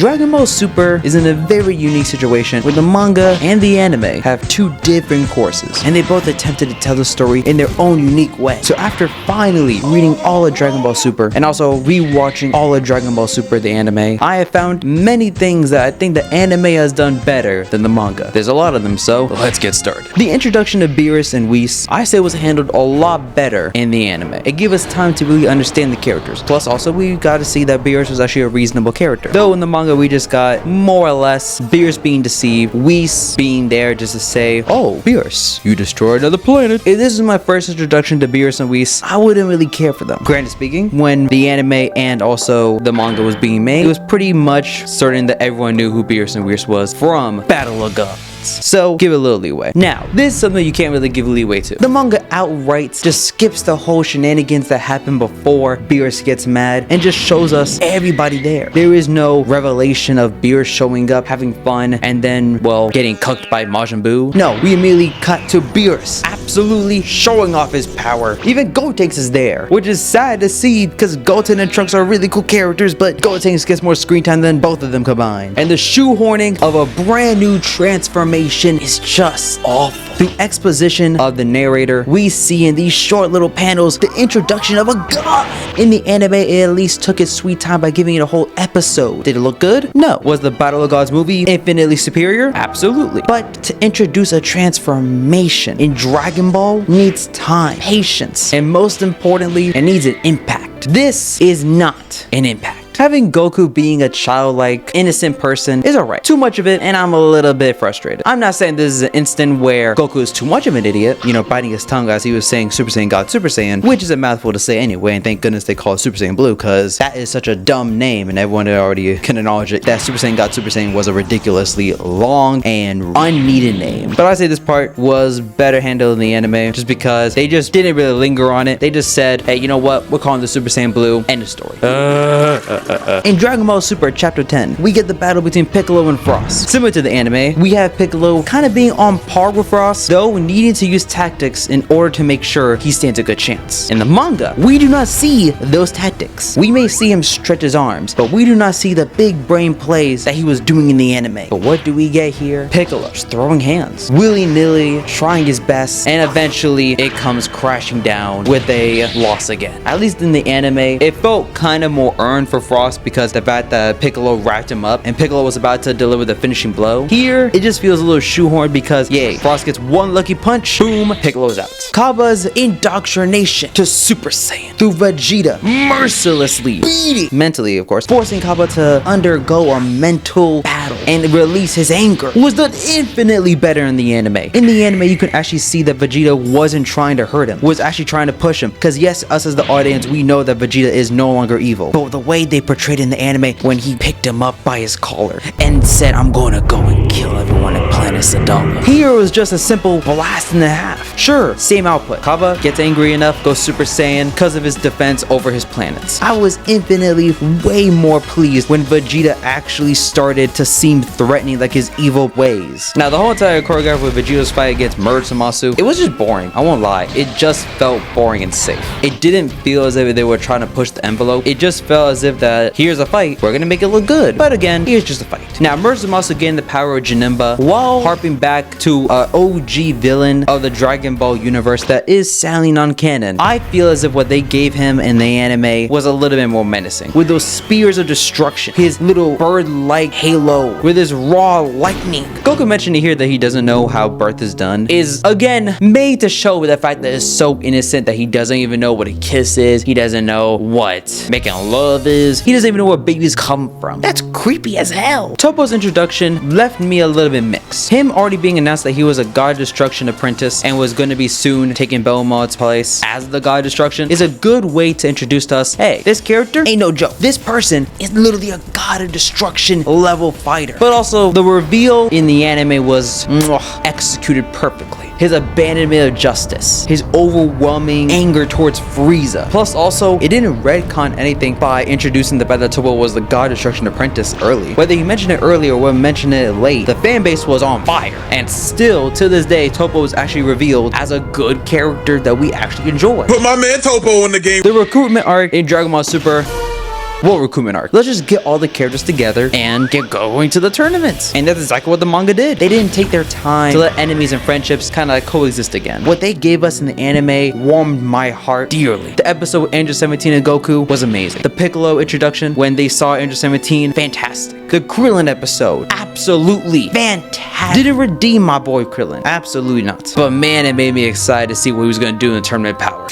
Dragon Ball Super is in a very unique situation where the manga and the anime have two different courses, and they both attempted to tell the story in their own unique way. So after finally reading all of Dragon Ball Super and also rewatching all of Dragon Ball Super the anime, I have found many things that I think the anime has done better than the manga. There's a lot of them, so let's get started. The introduction of Beerus and Whis, I say, was handled a lot better in the anime. It gave us time to really understand the characters. Plus also we got to see that Beerus was actually a reasonable character. Though in the manga we just got more or less Beerus being deceived, Whis being there just to say, oh, Beerus, you destroyed another planet. If this is my first introduction to Beerus and Whis, I wouldn't really care for them. Granted speaking, when the anime and also the manga was being made, it was pretty much certain that everyone knew who Beerus and Whis was from Battle of Gods. So give it a little leeway. Now, this is something you can't really give leeway to. The manga outright just skips the whole shenanigans that happened before Beerus gets mad and just shows us everybody there. There is no revelation of Beerus showing up, having fun, and then, well, getting cucked by Majin Buu. No, we immediately cut to Beerus absolutely showing off his power. Even Gotenks is there, which is sad to see because Goten and Trunks are really cool characters, but Gotenks gets more screen time than both of them combined. And the shoehorning of a brand new transformation is just awful. Through exposition of the narrator, we see in these short little panels the introduction of a god. In the anime, it at least took its sweet time by giving it a whole episode. Did it look good? No. Was the Battle of Gods movie infinitely superior? Absolutely. But to introduce a transformation in Dragon Ball needs time, patience, and most importantly, it needs an impact. This is not an impact. Having Goku being a childlike, innocent person is alright. Too much of it, and I'm a little bit frustrated. I'm not saying this is an instant where Goku is too much of an idiot, you know, biting his tongue as he was saying Super Saiyan God Super Saiyan, which is a mouthful to say anyway, and thank goodness they call it Super Saiyan Blue, because that is such a dumb name, and everyone already can acknowledge it, that Super Saiyan God Super Saiyan was a ridiculously long and unneeded name. But I say this part was better handled in the anime, just because they just didn't really linger on it. They just said, hey, you know what, we're calling this Super Saiyan Blue, end of story. In Dragon Ball Super Chapter 10, we get the battle between Piccolo and Frost. Similar to the anime, we have Piccolo kind of being on par with Frost, though needing to use tactics in order to make sure he stands a good chance. In the manga, we do not see those tactics. We may see him stretch his arms, but we do not see the big brain plays that he was doing in the anime. But what do we get here? Piccolo just throwing hands, willy-nilly, trying his best, and eventually it comes crashing down with a loss again. At least in the anime, it felt kind of more earned for Frost because the fact that Piccolo wrapped him up and Piccolo was about to deliver the finishing blow. Here, it just feels a little shoehorned because, yay, Frost gets one lucky punch, boom, Piccolo's out. Cabba's indoctrination to Super Saiyan through Vegeta mercilessly beating, mentally of course, forcing Cabba to undergo a mental battle and release his anger was done infinitely better in the anime. In the anime, you can actually see that Vegeta wasn't trying to hurt him, was actually trying to push him, because yes, us as the audience, we know that Vegeta is no longer evil, but the way they portrayed in the anime when he picked him up by his collar and said, I'm gonna go and kill everyone at Planet Sadala. Here it was just a simple blast and a half. Sure, same output. Cabba gets angry enough, goes Super Saiyan because of his defense over his planets. I was infinitely way more pleased when Vegeta actually started to seem threatening, like his evil ways. Now, the whole entire choreography with Vegeta's fight against Murasamasu, it was just boring. I won't lie. It just felt boring and safe. It didn't feel as if they were trying to push the envelope. It just felt as if that here's a fight, we're gonna make it look good. But again, here's just a fight. Now, Murasamasu gained the power of Janemba while harping back to an OG villain of the Dragon Ball universe that is sadly non-canon. I feel as if what they gave him in the anime was a little bit more menacing. With those spears of destruction, his little bird-like halo, with his raw lightning. Goku mentioned here that he doesn't know how birth is done, is again made to show the fact that it's so innocent that he doesn't even know what a kiss is. He doesn't know what making love is. He doesn't even know where babies come from. That's creepy as hell. Toppo's introduction left me a little bit mixed. Him already being announced that he was a God Destruction apprentice and was going to be soon taking Belmont's place as the God Destruction is a good way to introduce to us, hey, this character ain't no joke. This person is literally a God of Destruction level fighter. But also, the reveal in the anime was executed perfectly. His abandonment of justice, his overwhelming anger towards Frieza. Plus also, it didn't retcon anything by introducing the fact that Toppo was the God Destruction apprentice early. Whether he mentioned it early or mentioned it late, the fan base was on fire. And still, to this day, Toppo was actually revealed as a good character that we actually enjoy. Put my man Toppo in the game. The recruitment arc in Dragon Ball Super Well, Recruitment Arc. Let's just get all the characters together and get going to the tournaments. And that's exactly what the manga did. They didn't take their time to let enemies and friendships kind of coexist again. What they gave us in the anime warmed my heart dearly. The episode with Android 17 and Goku was amazing. The Piccolo introduction when they saw Android 17, fantastic. The Krillin episode, absolutely fantastic. Didn't redeem my boy Krillin, absolutely not. But man, it made me excited to see what he was going to do in the Tournament of Power.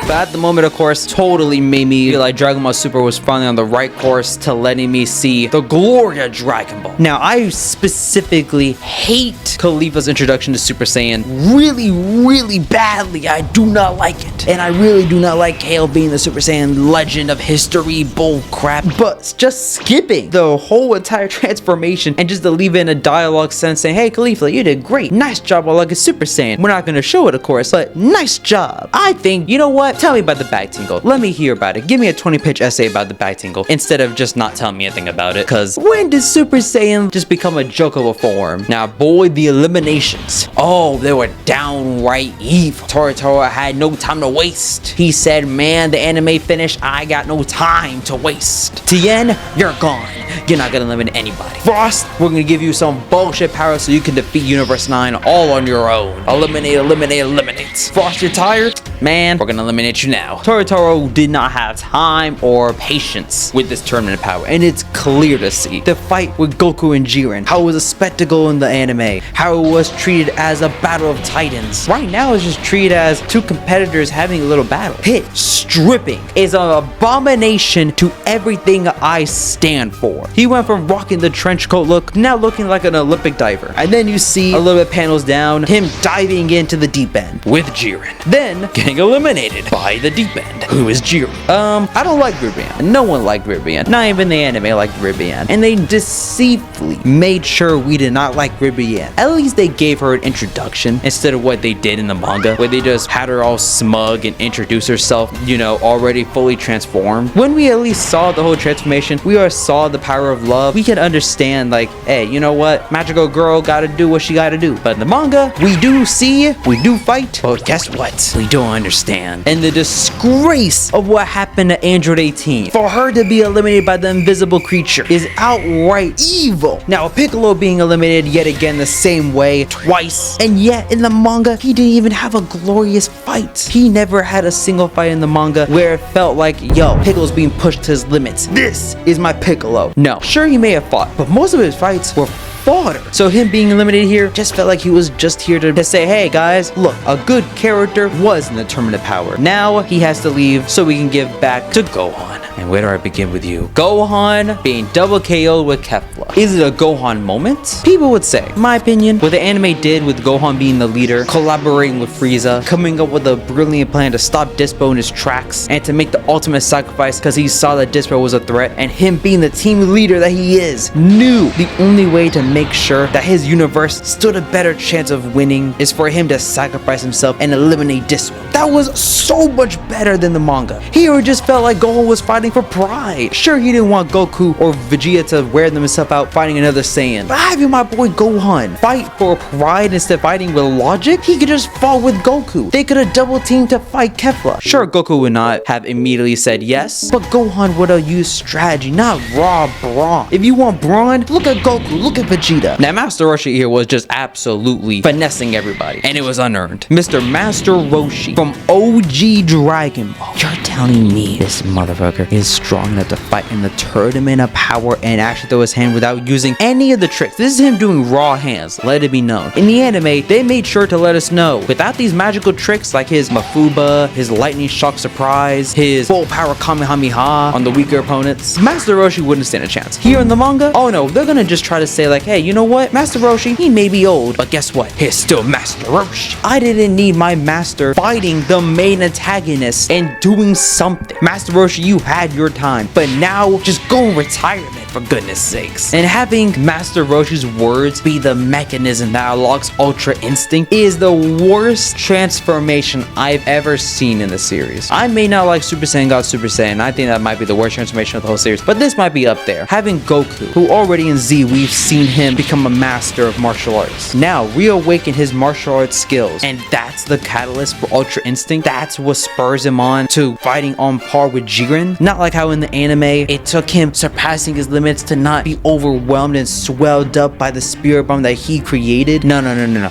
But at the moment, of course, totally made me feel like Dragon Ball Super was finally on the right course to letting me see the glory of Dragon Ball. Now, I specifically hate Caulifla's introduction to Super Saiyan really badly. I do not like it. And I really do not like Kale being the Super Saiyan legend of history bull crap. But just skipping the whole entire transformation and just to leave in a dialogue sense saying, hey, Caulifla, you did great. Nice job while like a Super Saiyan. We're not going to show it, of course, but nice job. I think, you know what? Tell me about the back tingle. Let me hear about it. Give me a 20-page essay about the back tingle instead of just not telling me anything about it. Cause when did Super Saiyan just become a joke of a form? Now, boy, the eliminations. Oh, they were downright evil. Toro had no time to waste. He said, man, the anime finished. I got no time to waste. Tien, you're gone. You're not gonna eliminate anybody. Frost, we're gonna give you some bullshit power so you can defeat Universe 9 all on your own. Eliminate. Frost, you're tired? Man, we're gonna eliminate you now. Toro did not have time or patience with this tournament of power, and it's clear to see. The fight with Goku and Jiren, how it was a spectacle in the anime, how it was treated as a battle of titans. Right now, it's just treated as two competitors having a little battle. Hit stripping is an abomination to everything I stand for. He went from rocking the trench coat look, now looking like an Olympic diver. And then you see a little bit panels down, him diving into the deep end with Jiren. Then getting eliminated by the deep end, who is Jiren. I don't like Ribian. No one liked Ribian. Not even the anime liked Ribian. And they deceitfully made sure we did not like Ribian. At least they gave her an introduction instead of what they did in the manga, where they just had her all smug and introduce herself, you know, already fully transformed. When we at least saw the whole transformation, we saw the power of love, we can understand like, hey, you know what? Magical girl gotta do what she gotta do. But in the manga, we do see, we do fight, but guess what? We don't understand. And the disgrace of what happened to Android 18, for her to be eliminated by the invisible creature, is outright evil. Now, Piccolo being eliminated yet again the same way, twice, and yet in the manga, he didn't even have a glorious fight. He never had a single fight in the manga where it felt like, yo, Piccolo's being pushed to his limits. This is my Piccolo. No, sure, he may have fought, but most of his fights were fodder. So him being eliminated here just felt like he was just here to say, hey guys, look, a good character was in the Tournament of Power. Now he has to leave so we can give back to Gohan. And where do I begin with you? Gohan being double KO'd with Kefla. Is it a Gohan moment? People would say. In my opinion, what the anime did with Gohan being the leader, collaborating with Frieza, coming up with a brilliant plan to stop Dispo in his tracks, and to make the ultimate sacrifice because he saw that Dispo was a threat, and him being the team leader that he is, knew the only way to make sure that his universe stood a better chance of winning is for him to sacrifice himself and eliminate Dispo. That was so much better than the manga. Here it just felt like Gohan was fighting for pride. Sure, he didn't want Goku or Vegeta to wear themselves out fighting another Saiyan, but having my boy Gohan fight for pride instead of fighting with logic, he could just fall with Goku. They could have double teamed to fight Kefla. Sure, Goku would not have immediately said yes, but Gohan would have used strategy, not raw brawn. If you want brawn, look at Goku, look at Vegeta. Now, Master Roshi here was just absolutely finessing everybody, and it was unearned. Mr. Master Roshi from OG Dragon Ball. You're telling me this motherfucker is strong enough to fight in the Tournament of Power and actually throw his hand without using any of the tricks? This is him doing raw hands, let it be known. In the anime, they made sure to let us know, without these magical tricks like his Mafuba, his lightning shock surprise, his full power Kamehameha on the weaker opponents, Master Roshi wouldn't stand a chance. Here in the manga, oh no, they're gonna just try to say like, hey, you know what? Master Roshi, he may be old, but guess what? He's still Master Roshi. I didn't need my master fighting the main antagonist and doing something. Master Roshi, you had your time, but now just go in retirement. for goodness sakes. And having Master Roshi's words be the mechanism that unlocks Ultra Instinct is the worst transformation I've ever seen in the series. I may not like Super Saiyan God Super Saiyan. I think that might be the worst transformation of the whole series, but this might be up there. Having Goku, who already in Z we've seen him become a master of martial arts, now reawaken his martial arts skills, and that's the catalyst for Ultra Instinct. That's what spurs him on to fighting on par with Jiren. Not like how in the anime it took him surpassing his limits to not be overwhelmed and swelled up by the spirit bomb that he created. No.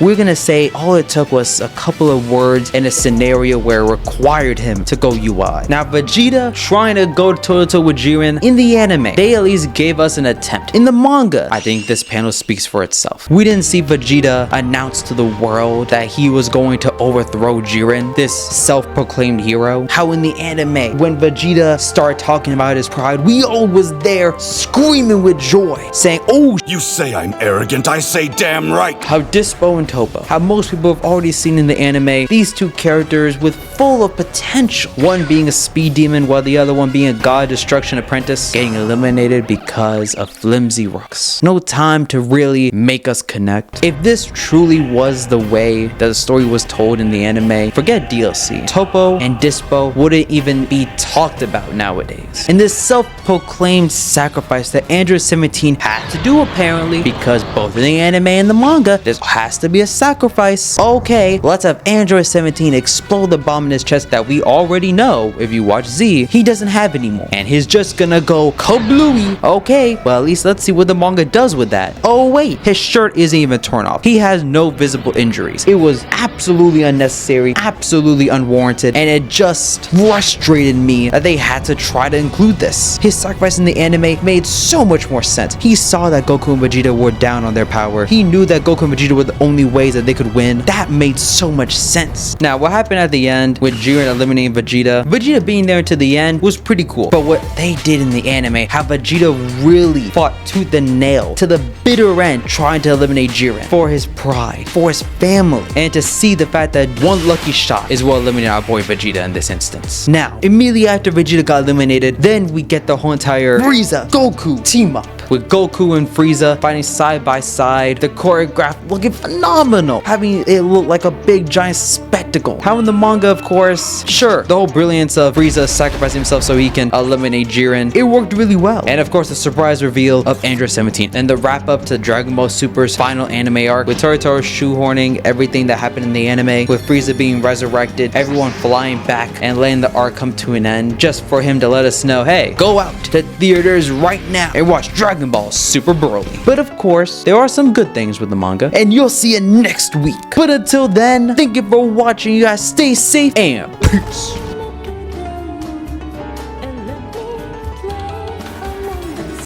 We're gonna say all it took was a couple of words in a scenario where it required him to go UI. Now Vegeta trying to go toe to toe with Jiren, in the anime they at least gave us an attempt. In the manga, I think this panel speaks for itself. We didn't see Vegeta announce to the world that he was going to overthrow Jiren, this self-proclaimed hero. How in the anime, when Vegeta started talking about his pride, we all was there screaming with joy, saying, "Oh, you say I'm arrogant, I say damn right." How Dispo and Toppo, how most people have already seen in the anime, these two characters with full of potential, one being a speed demon while the other one being a god destruction apprentice, getting eliminated because of flimsy rocks. No time to really make us connect. If this truly was the way that the story was told in the anime, forget DLC. Toppo and Dispo wouldn't even be talked about nowadays. And this self-proclaimed sacrifice that Android 17 had to do apparently, because both in the anime and the manga, there has to be a sacrifice. Okay, let's have Android 17 explode the bomb in his chest that we already know, if you watch Z, he doesn't have anymore. And he's just gonna go kablooey. Okay, well at least let's see what the manga does with that. Oh wait, his shirt isn't even torn off. He has no visible injuries. It was absolutely unnecessary, absolutely unwarranted, and it just frustrated me that they had to try to include this. His sacrifice in the anime made so much more sense. He saw that Goku and Vegeta were down on their power. He knew that Goku and Vegeta were the only ways that they could win. That made so much sense. Now, what happened at the end with Jiren eliminating Vegeta being there to the end was pretty cool. But what they did in the anime, how Vegeta really fought tooth and nail to the bitter end trying to eliminate Jiren for his pride, for his family, and to see the fact that one lucky shot is what eliminated our boy Vegeta in this instance. Now, immediately after Vegeta got eliminated, then we get the whole entire Frieza Goku team up, with Goku and Frieza fighting side by side, the choreograph looking phenomenal, having it look like a big giant spectacle. How in the manga, of course, sure, the whole brilliance of Frieza sacrificing himself so he can eliminate Jiren, it worked really well. And of course the surprise reveal of Android 17, and the wrap up to Dragon Ball Super's final anime arc, with Torito's shoehorning everything that happened in the anime, with Frieza being resurrected, everyone flying back and letting the arc come to an end, just for him to let us know, hey, go out to theaters right now and watch Dragon Ball Super Broly. But of course, there are some good things with the manga, and you'll see it next week. But until then, thank you for watching. You guys stay safe and peace.